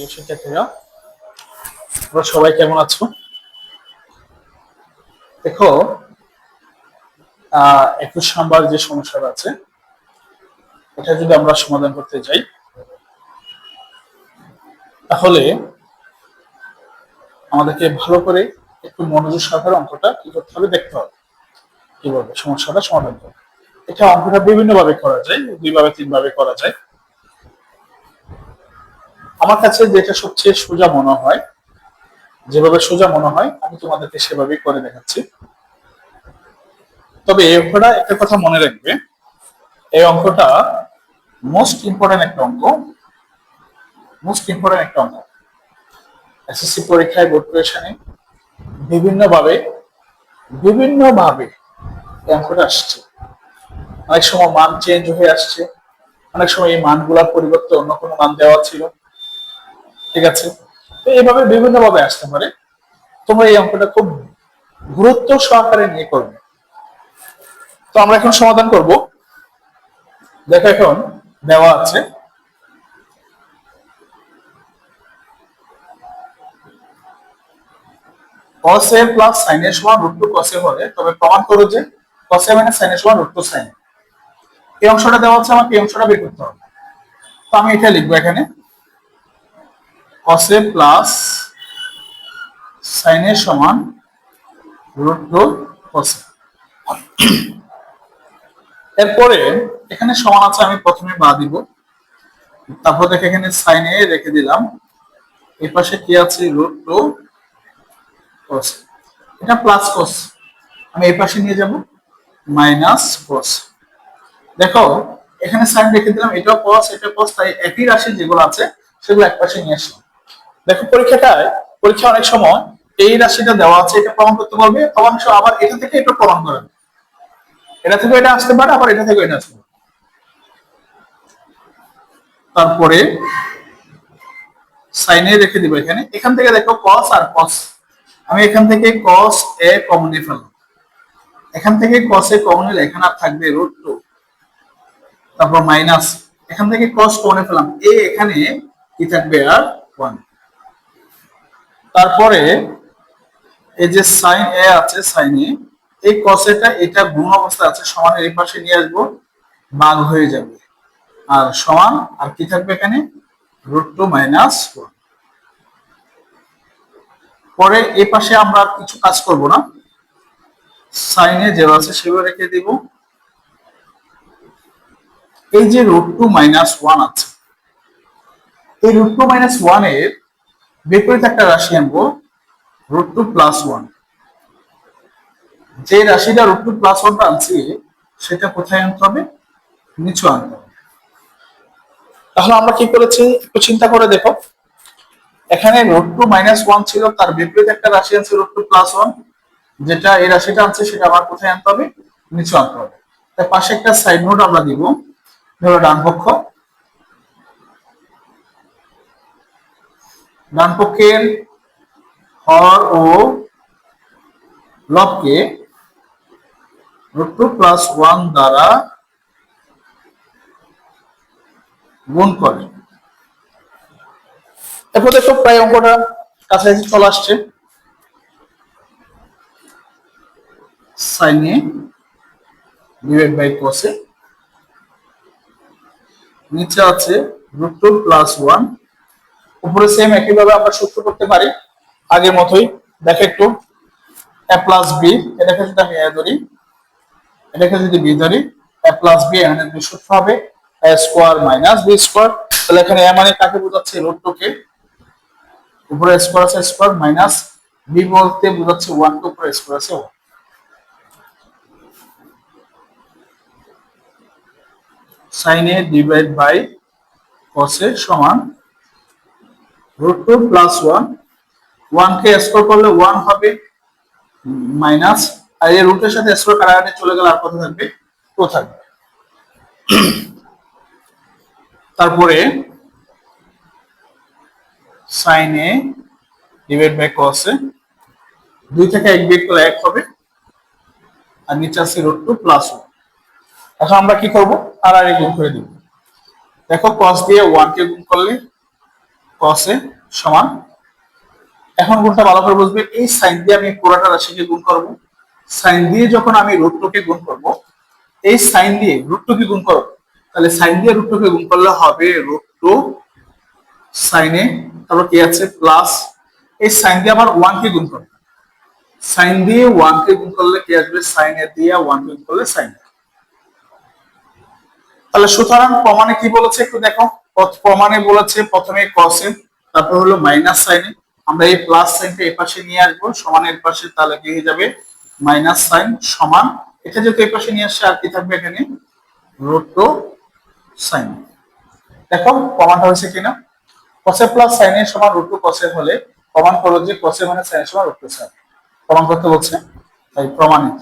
প্রিয় শিক্ষার্থীরা, তোমরা সবাই কেমন আছো? দেখো, 21 নাম্বার যে সমস্যাটা আছে এটা যদি আমরা সমাধান করতে যাই তাহলে আমাদেরকে ভালো করে একটু মনোযোগ সহকারে অঙ্কটা কি করতে হবে দেখতে হবে কিভাবে সমস্যাটা সমাধান করবে। এটা অঙ্কটা বিভিন্ন ভাবে করা যায়, 2 ভাবে 3 ভাবে করা যায়। আমার কাছে যেটা সবচেয়ে সোজা মনে হয়, যেভাবে সোজা মনে হয় আমি তোমাদেরকে সেভাবেই করে দেখাচ্ছি। তবে এই অঙ্কটা একটা কথা মনে রাখবে, এই অঙ্কটা মোস্ট ইম্পর্টেন্ট একটা অঙ্ক। এসএসসি পরীক্ষায়, বোর্ড পরীক্ষায় বিভিন্ন ভাবে এই অঙ্কটা আসছে। অনেক সময় মান চেঞ্জ হয়ে আসছে, অনেক সময় এই মানগুলোর পরিবর্তে অন্য কোনো মান দেওয়া ছিল। ঠিক আছে, তো এইভাবে বিভিন্ন ভাবে আসতে পারে। তোমরা এই অঙ্কটা খুব গুরুত্ব সহকারে নিয়ে করবে। তো আমরা এখন সমাধান করব। দেখো, এখন দেওয়া আছে cos a plus sin a সমান √2 cos a হলে তবে প্রমাণ করো যে cos a minus sin a সমান √2 sin a। এই অংশটা দেওয়া আছে, আমাকে এই অংশটা বের করতে হবে। তো আমি এটা লিখবো এখানে, cos a plus sin a সমান √2 cos a। এরপরে এখানে সমান আছে, আমি প্রথমে বা দিব, তারপর দেখে এখানে sin a রেখে দিলাম, এই পাশে কি আছে √2 cos। এটা প্লাস cos, আমি এই পাশে নিয়ে যাব মাইনাস cos। দেখো এখানে সাইন রেখে দিলাম, এটাও cos এটা cos, তাই একই রাশি যেগুলো আছে সেগুলো একপাশে নিয়ে আসলাম। দেখো পরীক্ষা অনেক সময় এই রাশিটা দেওয়া আছে, এটা প্রমাণ করতে পারবে, অনেক সময় আবার এটা থেকে এটা প্রমাণ করাবে, এটা থেকে এটা আসতে পারে, আবার এটা থেকে এটা আসতে পারে। তারপরে সাইনে রেখে দিব এখানে, এখান থেকে দেখো cos আর cos, আমি এখান থেকে cos a কমন নিয়ে ফেললাম, এখান থেকে cos a কমন নিলে এখানে আর থাকবে √2, তারপর মাইনাস, এখান থেকে cos কমন নিয়ে ফেললাম, a এখানে কি থাকবে আর 1। তারপরে এই যে sin a আছে, sin a এই cos এটা এটা গুণ অবস্থা আছে, সমানের এই পাশে নিয়ে আসবো, ভাগ হয়ে যাবে, আর সমান আর কি থাকবে এখানে √2 মাইনাস 1। পরে এই পাশে আমরা কিছু কাজ করব না, sin a যেভাবে আছে সেভাবে রেখে দিব। এই যে √2 মাইনাস 1 আছে, এই √2 মাইনাস 1 এর বিপরীত একটা রাশি আনবো √2 প্লাস 1। যে রাশিটা √2 প্লাস 1 আনছি সেটা কোথায় আনতে হবে, নিচে আনতে হবে। তাহলে আমরা কি করেছি একটু চিন্তা করে দেখো, এখানে √2 মাইনাস 1 ছিল, তার বিপরীত একটা রাশি আছে √2 প্লাস 1, যেটা এই রাশিটা আনছে সেটা আবার কোথায় আনতে হবে, নিচে আনতে হবে। তাই পাশে একটা সাইড নোট আমরা দিব, ধরো ডান পক্ষের হর ও লবকে √2 প্লাস 1 দ্বারা গুণ করে। এরপর দেখো প্রায় অঙ্কটা কাছাকাছি চলে আসছে। sin a divide by cos a, নিচে আছে √2 প্লাস 1, উপরে সেম একইভাবে আমরা সূত্র করতে পারি আগের মতোই। দেখো একটু a প্লাস b, এটাকে যদি আমি a ধরি, এটাকে যদি b ধরি, a প্লাস b, এখানে দুই সূত্র হবে a square minus b square. তাহলে এখানে a মানে কাকে বোঝাচ্ছে, √2 কে, উপরে স্কয়ার আছে স্কয়ার, মাইনাস b বলতে বোঝাচ্ছে 1 কে, উপরে স্কয়ার আছে 1। sin a divide by cos a সমান √2 প্লাস 1, 1 কে স্কয়ার করলে 1 হবে, মাইনাস, আর এই রুটের সাথে স্কয়ার কাটাকাটি চলে গেলে আর কত থাকবে, 2 থাকবে। তারপরে sin a divide by cos a, 2 থেকে 1 বিয়োগ করলে 1 হবে, আর নিচে আছে √2 প্লাস 1। এখন আমরা কি করব, আর গুণ করে দিব। দেখো cos দিয়ে 1 কে গুণ করলে কসে সমান, এখন গুণটা ভালো করে বুঝবে, এই সাইন দিয়ে আমি পুরোটা রাশিকে গুণ করব, সাইন দিয়ে যখন আমি রুট টু কে গুণ করব, এই সাইন দিয়ে রুট টু কে গুণ করব, তাহলে সাইন দিয়ে রুট টু কে গুণ করলে হবে রুট টু সাইনে, তারপর কি আছে প্লাস, এই সাইন দিয়ে আবার ওয়ান কে গুণ করব, সাইন দিয়ে ওয়ান কে গুণ করলে কি আসবে, সাইন এ দিয়ে ওয়ান কে গুণ করলে সাইন। তাহলে সুতরাং প্রমাণে কি বলেছে একটু দেখো, প্রমাণে বলেছে প্রথমে কসে, তারপর হলো মাইনাস সাইনে, আমরা এই প্লাস সাইনটা এই পাশে নিয়ে আসবো সমানের পাশে, তাহলে কি হয়ে যাবে মাইনাস সাইন সমান, এটা যেহেতু এই পাশে নিয়ে আসছে আর কি থাকবে এখানে রুট টু সাইন। দেখো প্রমাণটা হয়েছে কিনা, কসে প্লাস সাইনের সমান রুট টু কসে হলে প্রমাণ করো যে কসে মানে সাইনের সমান রুট টু সাইন, প্রমাণ করতে বলছে, তাই প্রমাণিত।